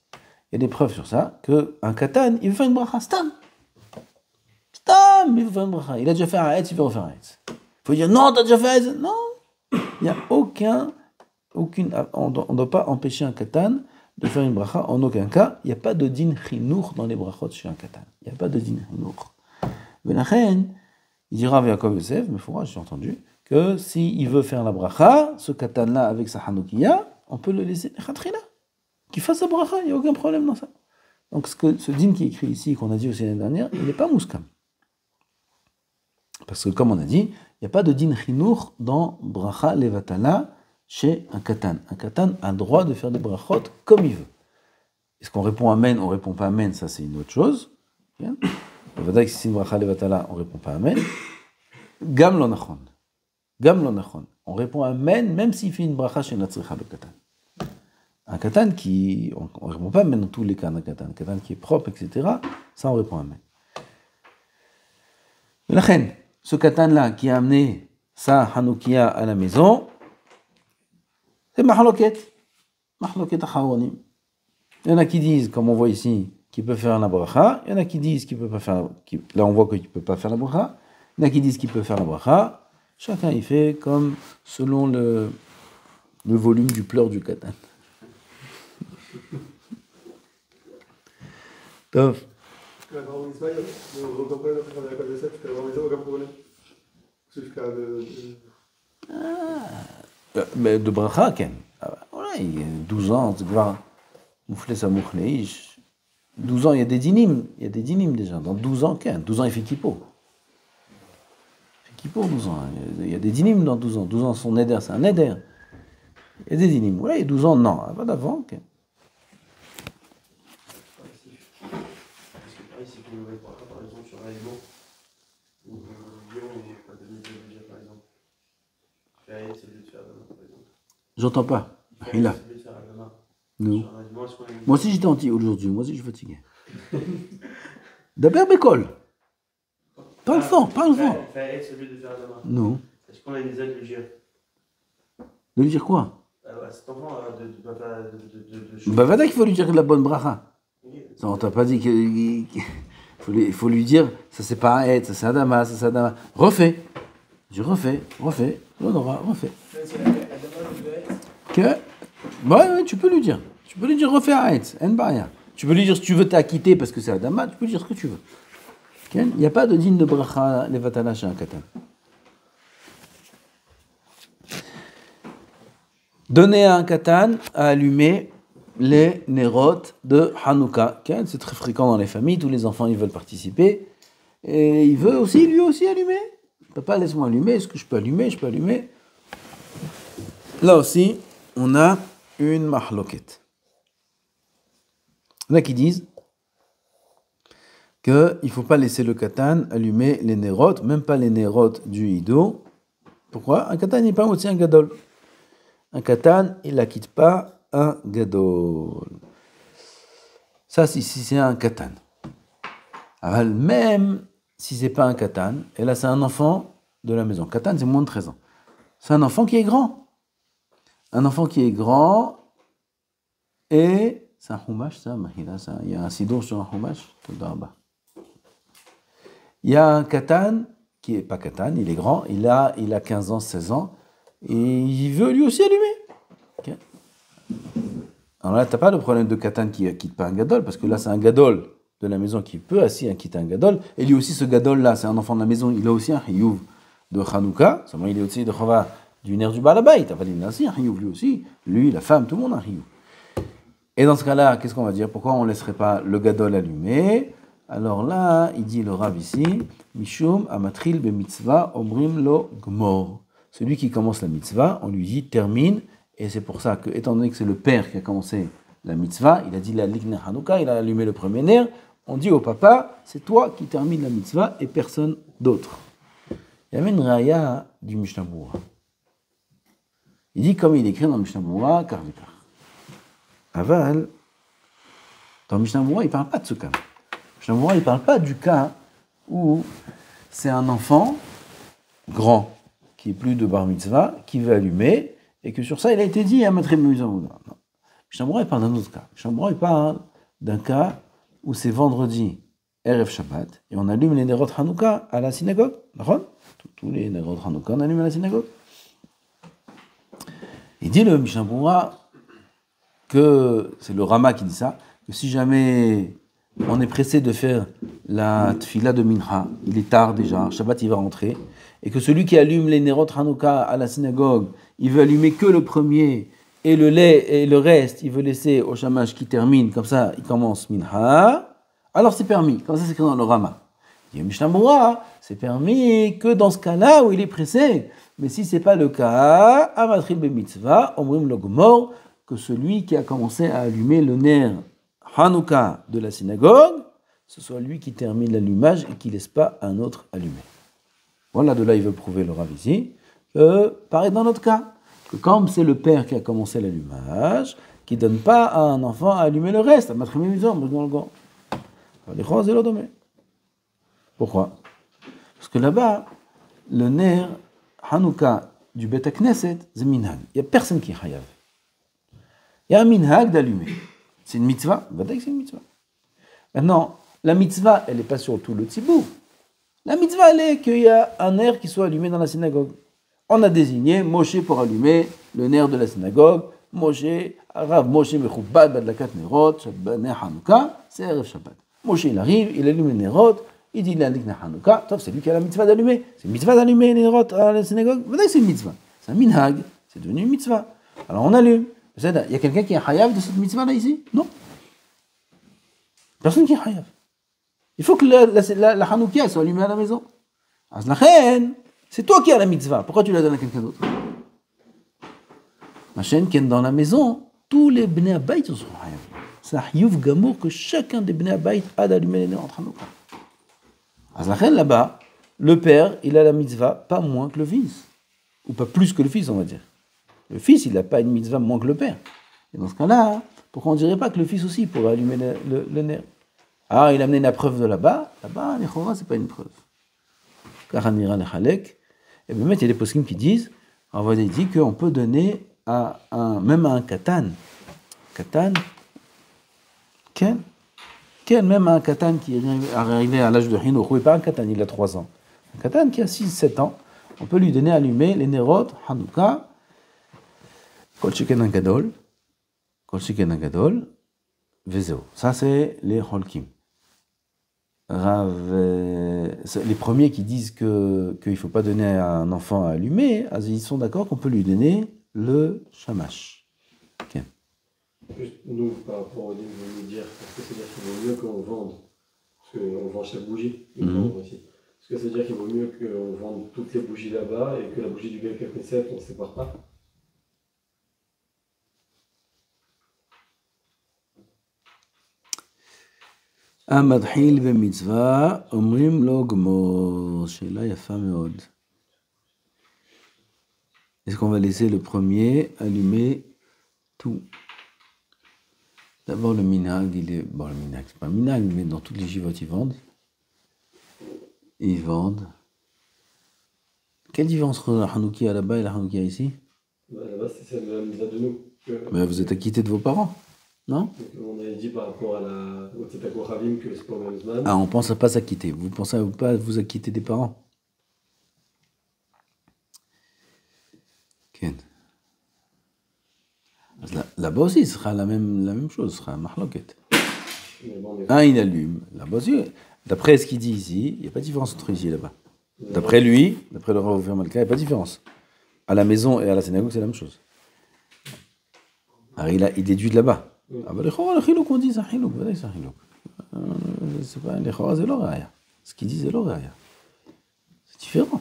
Il y a des preuves sur ça, qu'un katan, il veut faire une bracha. Stam, il veut faire une bracha. Il a déjà fait un haetz, il veut refaire un haetz. Il faut dire, non, t'as déjà fait un haetz. Non. Il n'y a on ne doit pas empêcher un katan de faire une bracha en aucun cas. Il n'y a pas de din chinour dans les brachot chez un katan. Il n'y a pas de din chinour. Venachen, il dira avec Yaakov Yosef, mais faut j'ai entendu, que s'il veut faire la bracha, ce katan-là avec sa Hanoukia, on peut le laisser Khatrina, qu'il fasse sa bracha, il n'y a aucun problème dans ça. Donc ce din qui est écrit ici, qu'on a dit aussi l'année dernière, il n'est pas mouskam. Parce que comme on a dit, il n'y a pas de din chinour dans bracha levatala chez un katan. Un katan a le droit de faire des brachot comme il veut. Est-ce qu'on répond amen, on ne répond pas amen, ça c'est une autre chose. Bien. Si c'est une bracha levatala, on ne répond pas amen. Gam lo nachon. Gam lo nachon. On répond amen même s'il fait une bracha chez natzricha le katan. Un katan qui, on ne répond pas amen dans tous les cas d'un katan. Un katan qui est propre, etc. Ça on répond amen. La reine, ce katan-là qui a amené sa Hanoukia à la maison, c'est mahloket. Mahloket acharonim. Il y en a qui disent, comme on voit ici, qu'il peut faire la bracha. Il y en a qui disent qu'il peut pas faire. Là, on voit qu'il peut pas faire la bracha. Il y en a qui disent qu'il peut faire la bracha. Chacun y fait comme selon le volume du pleur du katan. Tov. Mais de bracha, Ken. Voilà, il y a 12 ans, c'est כבר moufler sa mouchleish. 12 ans, il y a des dynimes déjà. Dans 12 ans, Ken. 12 ans, il fait kippo. Il fait kippo, 12 ans. Il y a des dynimes dans 12 ans. 12 ans, son neder, c'est un neder. Il y a des dynimes. Voilà, il y a 12 ans, non. Pas d'avant, Ken. Par exemple, sur l'aliment, ou Lyon, il n'est pas devenu de dire, par exemple. Faire c'est mieux de faire demain, par exemple. J'entends pas. Il a. C'est mieux de faire demain. Non. Sur un aliment, est-ce qu'on a une- Moi aussi, j'étais anti aujourd'hui. Moi aussi, je suis fatigué. D'abord, bécole. Parle fort. Faire c'est mieux de faire demain. Non. Est-ce qu'on a une aides de lui dire De lui dire quoi? à cet enfant de Bah, voilà qu'il faut lui dire de la bonne bracha. Ça, on t'a pas dit qu'il faut lui dire, ça c'est pas un aide, ça c'est Adama, ça c'est Adama. Refais. Je refais. On aura refait. Que, ouais, tu peux lui dire. Tu peux lui dire refais un aide, en baria. Tu peux lui dire si tu veux t'acquitter parce que c'est Adama, tu peux lui dire ce que tu veux. Il n'y a pas de digne de bracha levatala chez un katan. Donner à un katan à allumer les nerot de Hanouka. C'est très fréquent dans les familles, tous les enfants ils veulent participer. Et il veut aussi, lui aussi, allumer. Papa, laisse-moi allumer, est-ce que je peux allumer? Là aussi, on a une mahloket. Il y en a qui disent qu'il ne faut pas laisser le katan allumer les nerot, même pas les nerot du hido. Pourquoi? Un katan n'est pas aussi un gadol. Un katan, il ne quitte pas un gadol. Ça, si c'est un katan. Alors, même si c'est pas un katan, et là c'est un enfant de la maison. Katan, c'est moins de 13 ans. C'est un enfant qui est grand. Un enfant qui est grand, et c'est un humash, ça, Mahila, ça. Il y a un sidour sur un humash. Il y a un katan, qui est pas katan, il est grand, il a 15 ans, 16 ans, et il veut lui aussi allumer. Okay. Alors là, tu n'as pas le problème de katan qui ne quitte pas un gadol, parce que là, c'est un gadol de la maison qui peut assis quitter un gadol, et lui aussi, ce gadol-là, c'est un enfant de la maison, il a aussi un hiyuv de Hanouka, seulement il est aussi de Chava du nerf du Balabay, t'as pas dit, il a aussi un hiyuv, lui aussi, lui, la femme, tout le monde a un hiyuv. Et dans ce cas-là, qu'est-ce qu'on va dire? Pourquoi on ne laisserait pas le gadol allumé? Alors là, il dit le Rav ici, Mishum amatril be mitzvah omrim lo gmor. Celui qui commence la mitzvah, on lui dit termine, et c'est pour ça que, étant donné que c'est le père qui a commencé la mitzvah, il a dit la likner Hanouka, il a allumé le premier nerf, on dit au papa, c'est toi qui termine la mitzvah et personne d'autre. Il y avait une raya du Mishnah Berurah. Il dit, comme il écrit dans le Mishnah Berurah, car Aval, dans le Mishnah Berurah, il ne parle pas de ce cas. Le Mishnah Berurah, il ne parle pas du cas où c'est un enfant grand, qui est plus de bar mitzvah, qui veut allumer, et que sur ça, il a été dit à Matré Mishnah Berurah. Non. Mishnah Berurah, il parle d'un autre cas. Mishnah Berurah, il parle d'un cas où c'est vendredi, Erev Shabbat, et on allume les Nerot Hanouka à la synagogue. Tous les Nerot Hanouka, on allume à la synagogue. Il dit le Mishnah Berurah que c'est le Rama qui dit ça, que si jamais on est pressé de faire la tfila de Mincha, il est tard déjà, Shabbat il va rentrer, et que celui qui allume les Nerot Hanouka à la synagogue, il veut allumer que le premier, et le reste, il veut laisser au shamash qui termine, comme ça, il commence Mincha, alors c'est permis, comme ça c'est écrit dans le Rama. Il y a Mishnah Moura, c'est permis que dans ce cas-là où il est pressé, mais si c'est pas le cas, Amatril be mitzvah, Omrim lo gomor, que celui qui a commencé à allumer le ner Hanouka de la synagogue, ce soit lui qui termine l'allumage et qui ne laisse pas un autre allumer. Voilà, de là il veut prouver le Rav ici, que pareil dans notre cas, que comme c'est le père qui a commencé l'allumage, qui ne donne pas à un enfant à allumer le reste, à mettre Pourquoi? Parce que là-bas, le ner Hanouka du Bet Knesset, c'est minhag. Il n'y a personne qui est chayav. Il y a un minhag d'allumer. C'est une mitzvah, c'est une mitzvah. Maintenant, la mitzvah, elle n'est pas sur tout le tzibour. La mitzvah, elle est qu'il y a un ner qui soit allumé dans la synagogue. On a désigné Moshe pour allumer le ner de la synagogue. Moshe, Rav Moshe Mechoubad Badlakat Nerot, Ner Hanouka, c'est Erev Shabbat. Moshe, il arrive, il allume les Nerot, il dit il indique Ner Hanouka, c'est lui qui a la mitzvah d'allumer. C'est une mitzvah d'allumer les Nerot à la synagogue. C'est une mitzvah. C'est un minhag, c'est devenu une mitzvah. Alors on allume. Il y a quelqu'un qui est chayav de cette mitzvah là ici? Non. Personne qui est chayav. Il faut que la Hanoukia soit allumée à la maison. C'est toi qui as la mitzvah. Pourquoi tu la donnes à quelqu'un d'autre? Ma chaîne qui est dans la maison, tous les bnei abayt sont chayav. C'est un hiyuv gamour que chacun des bnei abayt a d'allumer les nez en Hanouka. Là-bas, le père, il a la mitzvah pas moins que le fils. Ou pas plus que le fils, on va dire. Le fils, il n'a pas une mitzvah moins que le père. Et dans ce cas-là, pourquoi on ne dirait pas que le fils aussi pourrait allumer le ner? Ah, il a amené la preuve de là-bas. Là-bas, les chora, c'est pas une preuve. Car Hanira le Chalek. Et bien, il y a des poskim qui disent, on va dire qu'on peut donner même à un katan. Katan, même à un katan qui est arrivé à l'âge de Hinoch, oui, pas un katan, il a 3 ans. Un katan qui a 6-7 ans, on peut lui donner à allumer les nerot, Hanouka, Kol Sheken Gadol, Vezeo. Ça, c'est les Holkim. Les premiers qui disent qu'il ne faut pas donner à un enfant à allumer, ils sont d'accord qu'on peut lui donner le shamash. Okay. Juste nous, par rapport au livre, je veux dire, est-ce que c'est-à-dire qu'il vaut mieux qu'on vende, parce qu'on vend chaque bougie, aussi. Est-ce que c'est-à-dire qu'il vaut mieux qu'on vende toutes les bougies là-bas et que la bougie du Bel Knesset, on ne sépare pas? המתחיל במצווה, אומרים לו גמור. שאלה יפה מאוד. Est-ce qu'on va laisser le premier allumer tout? D'abord le minhag, bon le minhag, c'est pas un minhag, mais dans toutes les jivotes ils vendent. Quelle différence entre la Hanoukia là-bas et la Hanoukia ici? Là-bas c'est celle de la mise de nous. Mais vous êtes acquitté de vos parents, non? On avait dit par rapport au Tzedako Ravim que c'est pas le même zman. Ah, on pense à pas s'acquitter. Vous pensez à pas vous acquitter des parents? Ken. Là-bas aussi, ce sera la même chose, ce sera un mahloket. Il allume. Là-bas aussi, d'après ce qu'il dit ici, il n'y a pas de différence entre ici et là-bas. D'après lui, d'après le Rav Ofer Malka, il n'y a pas de différence. À la maison et à la synagogue, c'est la même chose. Alors il déduit de là-bas. Ah bah le chiluk, on dit c'est un chiluk, c'est un chiluk. C'est pas les chora, c'est l'oraya. Ce qu'il dit, c'est l'oraya. C'est différent.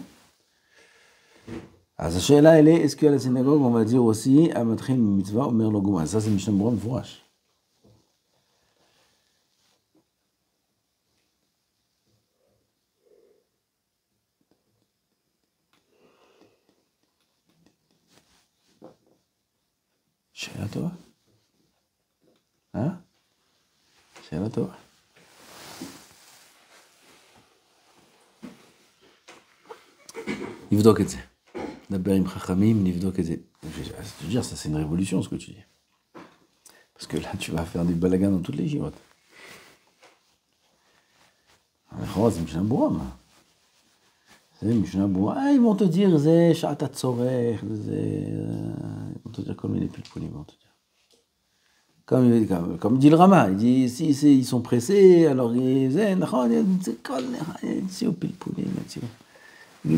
Alors, cette chose-là, elle est, est-ce qu'à la synagogue, on va dire aussi, Amatrin mitzvah, Omer lo gouma. Ça, c'est Mishnah Moura Mfourash. שאלה טובה. שאלה טובה. נבדוק את זה. נדבר עם חכמים, נבדוק את זה. Je te dire, ça c'est une révolution ce que tu dis. Parce que là, tu vas faire des balagans dans toutes les jirotes. C'est Mishnah Boura. C'est Mishnah Boura. Ils vont te dire, c'est Sha'at HaTzorech, ils vont te dire comme les pilpolim, ils vont te dire. Comme dit le Rama, il dit si ils sont pressés, alors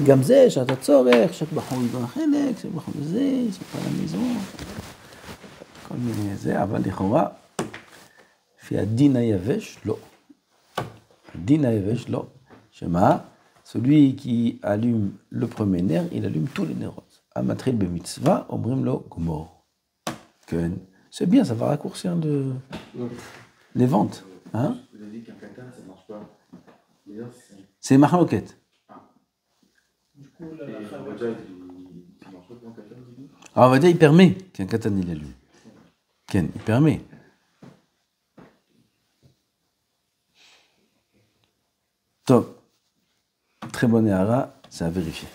גם זה, שאתה צורך, שק בחור ידון חלק, שק בחור זה, יסופר למזון, כל מיני זה, אבל לכאורה, לפי הדין היבש, לא. הדין היבש, לא. שמה? Celui qui allume le premier nerf, il allume tous les nérotes. Amatril b'mitzvah, omrim lo gmor. C'est bien, ça va raccourcir les ventes. Hein? Vous avez dit qu'un katan, ça ne marche pas. D'ailleurs, c'est mahloket. Du coup, là, Et la on va dire, ça marche pas pour un katan, du coup. Alors on va dire, il permet qu'un katan il allume. Ken, il permet. Top. Très bonne éhara, c'est à vérifier.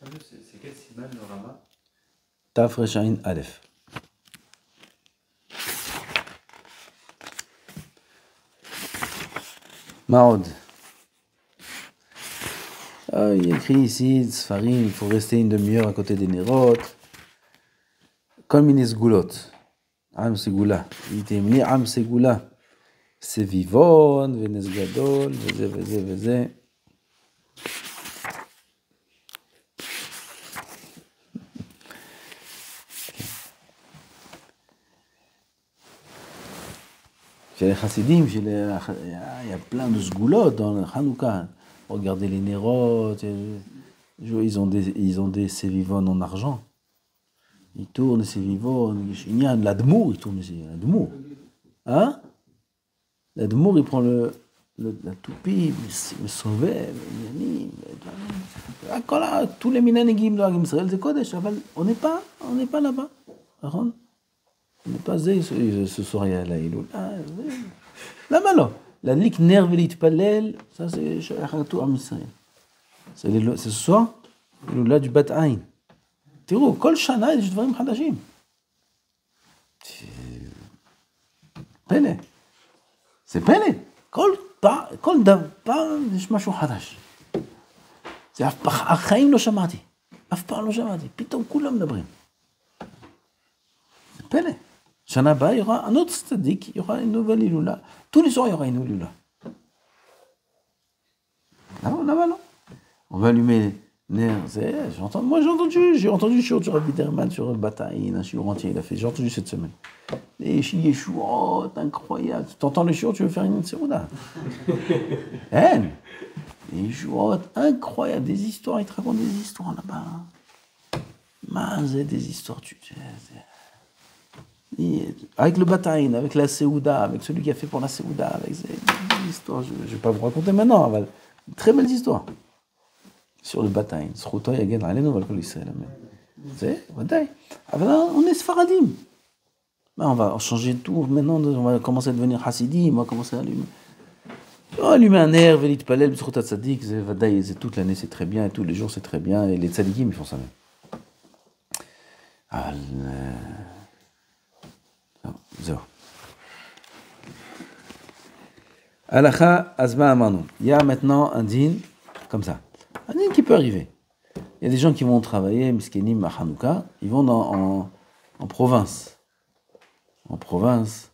C'est quel siman le Rama? Taf Reshain Aleph. Maod. Il écrit ici, Sfarim, il faut rester une demi-heure à côté des nérotes. Comme une esgoulot. Am Segula. Il était amené Am Segula. C'est vivon, Venes Gadol, Veze. Chez les chassidim, il y a plein de sgoulot dans le Hanouka. Regardez les nérotes, ils ont des sévivons en argent. Ils tournent ces sévivons, il y a l'admour, il tourne ces l'admour. Hein? L'admour, il prend la toupie, le sauvet, tous les minanegim de Israël, c'est Kodesh, on n'est pas là-bas. On n'est pas ce soir, il y a la Iloul. Là-bas, là. La ligue nervelit palel, ça c'est Sha'achatu Am Israël. C'est ce soir, Iloula du Bat Ain. תראו, כל שנה יש דברים חדשים. פלא. זה פלא. כל פעם יש משהו חדש. זה החיים לא שמעתי. אף פעם לא שמעתי. פתאום כולם מדברים. זה פלא. שנה הבאה יורה, un autre צדיק, יורה נובל הילולה. tous les soirs יורה une הילולה. למה לא? On va allumer j'ai entendu sur Rabbi Derman, sur le Bataïn, un shiur entier, j'ai entendu cette semaine. Les yeshuot, incroyable. Tu entends le shiur, tu veux faire une serouda. Les yeshuot, incroyable, des histoires, ils te racontent des histoires là-bas. Des histoires, avec le Bataïn, avec la seouda, avec celui qui a fait pour la seouda, avec des histoires, je ne vais pas vous raconter maintenant, mais très belles histoires. Sur le bataille, זכותו יגן עלינו ועל כל ישראל, אמן. זה, ודאי. אבל on est Sfaradim. On va changer tout, maintenant on va commencer à devenir Hasidim, on va commencer à allumer. Allumer un air, velit palel, b'zchut tzadik, c'est ודאי, c'est toute l'année c'est très bien, et tous les jours c'est très bien, et les tzadikim ils font ça même. זהו. Halakha azma amanu. Il y a maintenant un din comme ça. Un din qui peut arriver. Il y a des gens qui vont travailler, miskenim à Hanouka, ils vont en province. En province.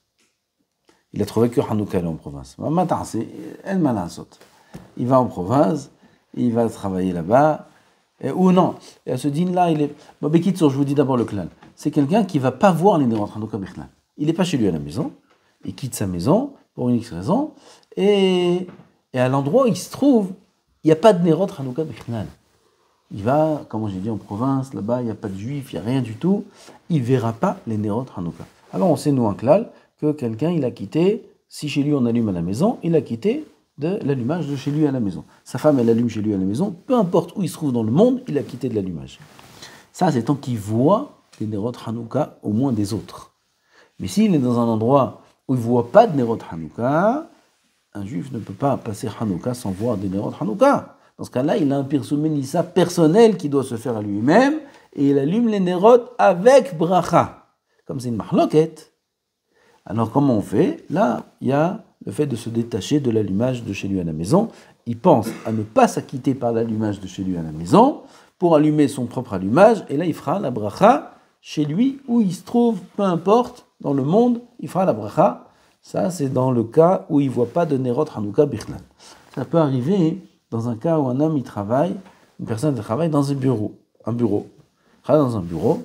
Il a trouvé que Hanouka est en province. Maintenant, c'est El Malasot. Il va en province, il va travailler là-bas. Ou non, et à ce din-là, il est. Bekitsour, je vous dis d'abord le clan. C'est quelqu'un qui ne va pas voir les Néroth Hanouka Bechlan. Il n'est pas chez lui à la maison. Il quitte sa maison pour une X raison. Et à l'endroit où il se trouve, il n'y a pas de Néroth Hanouka Bechlan. Il va, comme j'ai dit, en province, là-bas, il n'y a pas de juifs, il n'y a rien du tout. Il ne verra pas les Néroth Hanouka. Alors on sait, nous, en klal, que quelqu'un, il a quitté, si chez lui on allume à la maison, il a quitté de l'allumage de chez lui à la maison. Sa femme, elle allume chez lui à la maison, peu importe où il se trouve dans le monde, il a quitté de l'allumage. Ça, c'est tant qu'il voit les Néroth Hanouka au moins des autres. Mais s'il est dans un endroit où il ne voit pas de Néroth Hanouka, un juif ne peut pas passer Hanouka sans voir des Néroth Hanouka. Dans ce cas-là, il a un pirsoumenissa personnel qui doit se faire à lui-même, et il allume les Néroth avec bracha. Comme c'est une mahloket, alors comment on fait? Là, il y a le fait de se détacher de l'allumage de chez lui à la maison. Il pense à ne pas s'acquitter par l'allumage de chez lui à la maison pour allumer son propre allumage, et là il fera la bracha chez lui, où il se trouve, peu importe, dans le monde, il fera la bracha. Ça, c'est dans le cas où il ne voit pas de Nerot Hanouka Bichlal. Ça peut arriver dans un cas où un homme, il travaille, une personne travaille dans un bureau. Il travaille dans un bureau,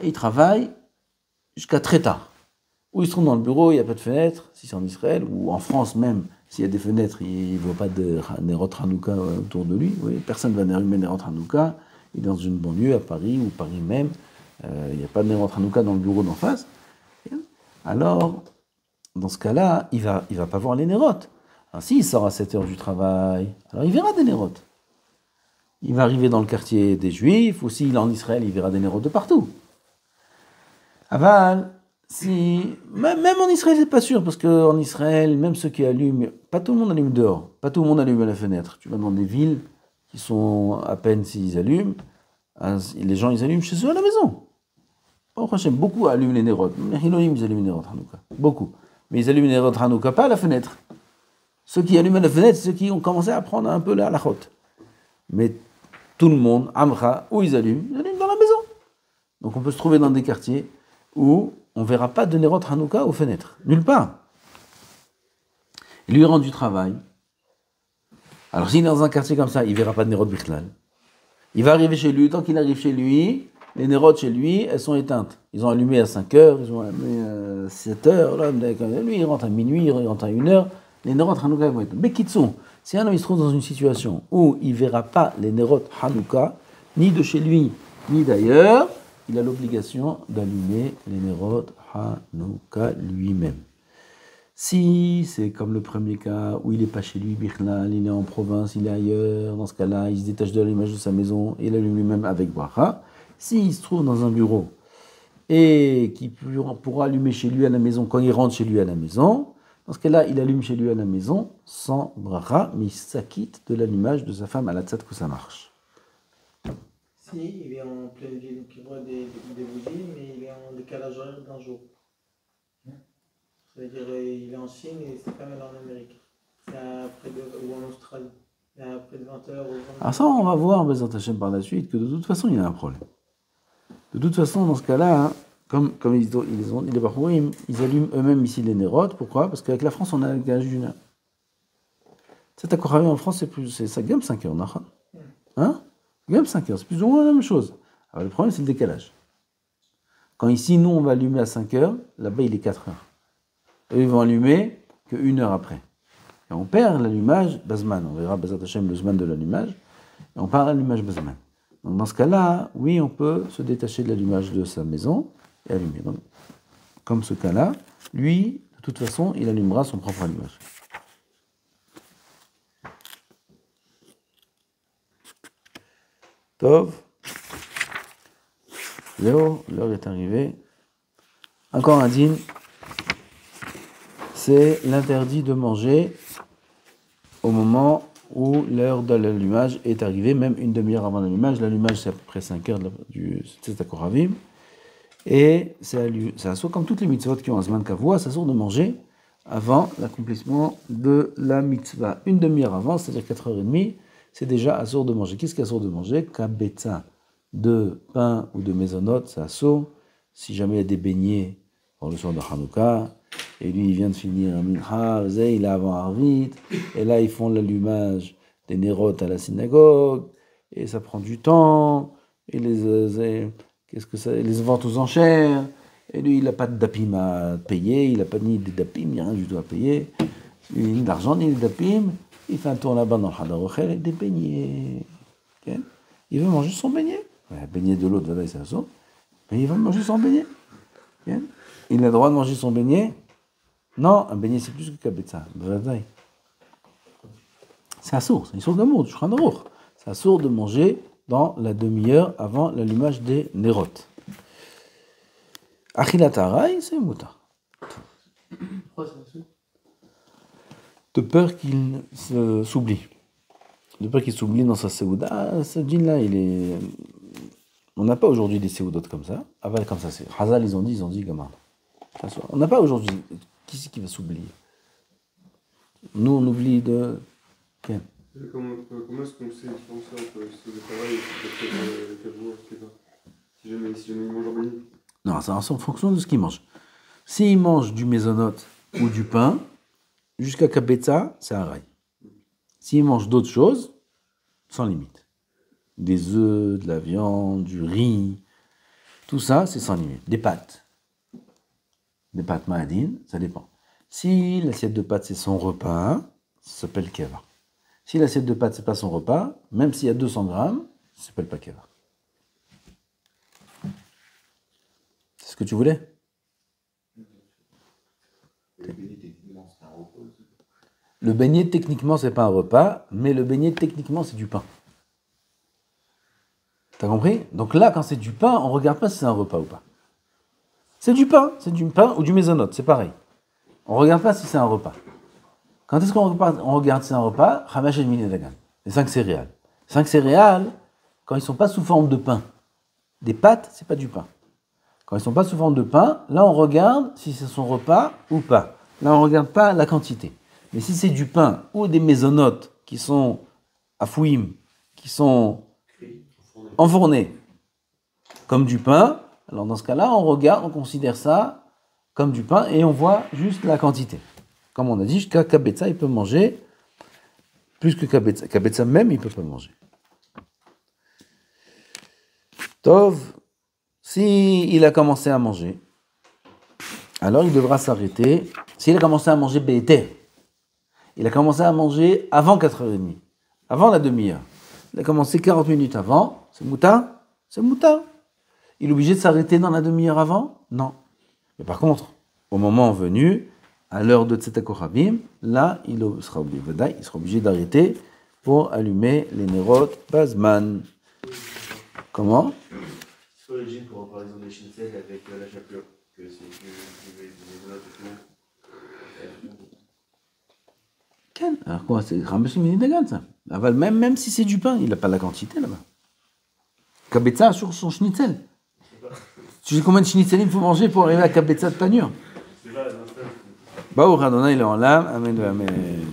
et il travaille jusqu'à très tard. Où il se trouve dans le bureau, il n'y a pas de fenêtre, si c'est en Israël, ou en France même, s'il y a des fenêtres, il ne voit pas de Nerot Hanouka autour de lui. Oui, personne ne va allumer Nerot Hanouka. Il est dans une banlieue, à Paris, ou Paris même. Il n'y a pas de Nerot Hanouka dans le bureau d'en face. Alors, dans ce cas-là, il va pas voir les Nérotes. Alors, s'il sort à 7 heures du travail, alors il verra des Nérotes. Il va arriver dans le quartier des Juifs, ou s'il est en Israël, il verra des Nérotes de partout. Aval, même en Israël, c'est pas sûr, parce qu'en Israël, même ceux qui allument, pas tout le monde allume dehors, pas tout le monde allume à la fenêtre. Tu vas dans des villes qui sont à peine s'ils allument, les gens ils allument chez eux à la maison. Beaucoup allument les Nérotes. Les Hilonim, ils allument les Nérotes Hanouka. Beaucoup. Mais ils allument les Nérotes Hanouka pas à la fenêtre. Ceux qui allument à la fenêtre, c'est ceux qui ont commencé à prendre un peu la halachot. Mais tout le monde, Amra, où ils allument dans la maison. Donc on peut se trouver dans des quartiers où on ne verra pas de Nérotes Hanouka aux fenêtres. Nulle part. Il lui rend du travail. Alors s'il est dans un quartier comme ça, il ne verra pas de Nérotes Bichlal. Il va arriver chez lui, tant qu'il arrive chez lui, les Nérotes chez lui, elles sont éteintes. Ils ont allumé à 5 heures, ils ont allumé à 7 heures. Là, lui, il rentre à minuit, il rentre à 1 heure. Les Nérotes Hanouka vont être. Mais Kitsu, si un homme il se trouve dans une situation où il ne verra pas les Nérotes Hanouka, ni de chez lui, ni d'ailleurs, il a l'obligation d'allumer les Nérotes Hanouka lui-même. Si c'est comme le premier cas où il n'est pas chez lui, Bichlal, il est en province, il est ailleurs, dans ce cas-là, il se détache de l'allumage de sa maison et il allume lui-même avec bracha. S'il se trouve dans un bureau et qu'il pourra allumer chez lui à la maison quand il rentre chez lui à la maison, dans ce cas-là, il allume chez lui à la maison sans bracha, mais il s'acquitte de l'allumage de sa femme à la tzad que ça marche. Si, il est en pleine ville, donc il voit des bougies, mais il est en décalage horaire d'un jour. Ça veut dire il est en Chine et c'est pas mal en Amérique. C'est ou en Australie. C'est à près de 20 heures ou 20 heures. Alors ça, on va voir, Bezat Hashem, par la suite, que de toute façon, il y a un problème. De toute façon, dans ce cas-là, hein, comme les Bahourim, ils allument eux-mêmes ici les Nérotes. Pourquoi ? Parce qu'avec la France, on a le gage d'une heure. Cet accord en France, ça gamme 5 heures, non ? Hein ? Gamme 5 heures, c'est plus ou moins la même chose. Alors, le problème, c'est le décalage. Quand ici, nous, on va allumer à 5 heures, là-bas, il est 4 heures. Eux, ils vont allumer qu'une heure après. Et on perd l'allumage Bazman. On verra Bezat Hashem le Zman de l'allumage. Et on perd l'allumage Bazman. Donc dans ce cas-là, oui, on peut se détacher de l'allumage de sa maison et allumer. Donc, comme ce cas-là, lui, de toute façon, il allumera son propre allumage. Tov. Léo, l'heure est arrivée. Encore un dîme. C'est l'interdit de manger au moment où l'heure de l'allumage est arrivée, même une demi-heure avant l'allumage. L'allumage, c'est à peu près 5 heures du Tzedek Koravim. Et c'est assourd, comme toutes les mitzvot qui ont un Zman Kavua, c'est assourd de manger avant l'accomplissement de la mitzvah. Une demi-heure avant, c'est-à-dire 4h30, c'est déjà assourd de manger. Qu'est-ce qu'il y a assourd de manger ? Kabetza, de pain ou de maisonnote, c'est assourd. Si jamais il y a des beignets pour le soir de Hanouka, et lui, il vient de finir un mincha, il est avant Arvit, et là, ils font l'allumage des nérotes à la synagogue, et ça prend du temps, et les ventes aux enchères, et lui, il n'a pas de dapim à payer, il n'a pas ni des dapim, ni rien du tout à payer, ni d'argent, ni des dapim, il fait un tour là-bas dans le Hadar Ochel avec des beignets. Okay. Il veut manger son beignet. Ouais, beignet de l'autre, voilà, c'est un saut, mais il veut manger son beignet. Okay. Il a le droit de manger son beignet. Non, un beignet c'est plus que kabetza. C'est assourd, c'est une source d'amour, du Shulchan Aruch. C'est assourd de manger dans la demi-heure avant l'allumage des nérotes. Achilat haray, c'est mutar. Pourquoi c'est assourd ? De peur qu'il s'oublie. De peur qu'il s'oublie dans sa séouda. Ah, ce djinn-là, il est... On n'a pas aujourd'hui des séoudotes comme ça. Avant, comme ça, c'est... Hazal, ils ont dit, gamin. On n'a pas aujourd'hui... Qui c'est qui va s'oublier ? Nous, on oublie de... Okay. Comment est-ce qu'on sait différencier entre le travail et le cabinet, etc. Si si jamais il mange en béni. Non, c'est en fonction de ce qu'il mange. S'il mange du mésonote ou du pain, jusqu'à Kabetza, c'est un rail. S'il mange d'autres choses, sans limite. Des œufs, de la viande, du riz, tout ça, c'est sans limite. Des pâtes ma'adines, ça dépend. Si l'assiette de pâtes, c'est son repas, ça s'appelle keva. Si l'assiette de pâtes, c'est pas son repas, même s'il y a 200 grammes, ça s'appelle pas keva. C'est ce que tu voulais? Le beignet, techniquement, c'est pas un repas, mais le beignet, techniquement, c'est du pain. T'as compris? Donc là, quand c'est du pain, on regarde pas si c'est un repas ou pas. C'est du pain ou du mésonote, c'est pareil. On regarde pas si c'est un repas. Quand est-ce qu'on regarde si c'est un repas? Hamash et Mini Dagan. Les 5 céréales. Les 5 céréales, quand ils sont pas sous forme de pain. Des pâtes, c'est pas du pain. Quand ils sont pas sous forme de pain, là on regarde si c'est son repas ou pas. Là on regarde pas la quantité. Mais si c'est du pain ou des mésonotes qui sont afouim, qui sont enfournés comme du pain, alors dans ce cas-là, on regarde, on considère ça comme du pain et on voit juste la quantité. Comme on a dit, jusqu'à Kabetza, il peut manger plus que Kabetza. Kabetza même, il ne peut pas manger. Tov, s'il a commencé à manger, alors il devra s'arrêter. S'il a commencé à manger Bété, il a commencé à manger avant 4h30, avant la demi-heure. Il a commencé 40 minutes avant, c'est moutard? C'est moutard. Il est obligé de s'arrêter dans la demi-heure avant? Non. Mais par contre, au moment venu, à l'heure de Tzedek Kochavim, là, il sera obligé d'arrêter pour allumer les Nerot Bazman. Comment? C'est l'origine pour par exemple les schnitzel avec la chapelure, que c'est du notes et tout. Quel? Alors quoi, c'est Ramesh Mini Dagan, ça. Même si c'est du pain, il n'a pas la quantité là-bas. Kabetza sur son schnitzel. Tu sais combien de schnitzel il faut manger pour arriver à Kabetza de panure? C'est pas, Baruch Adonai Le'olam, Amen.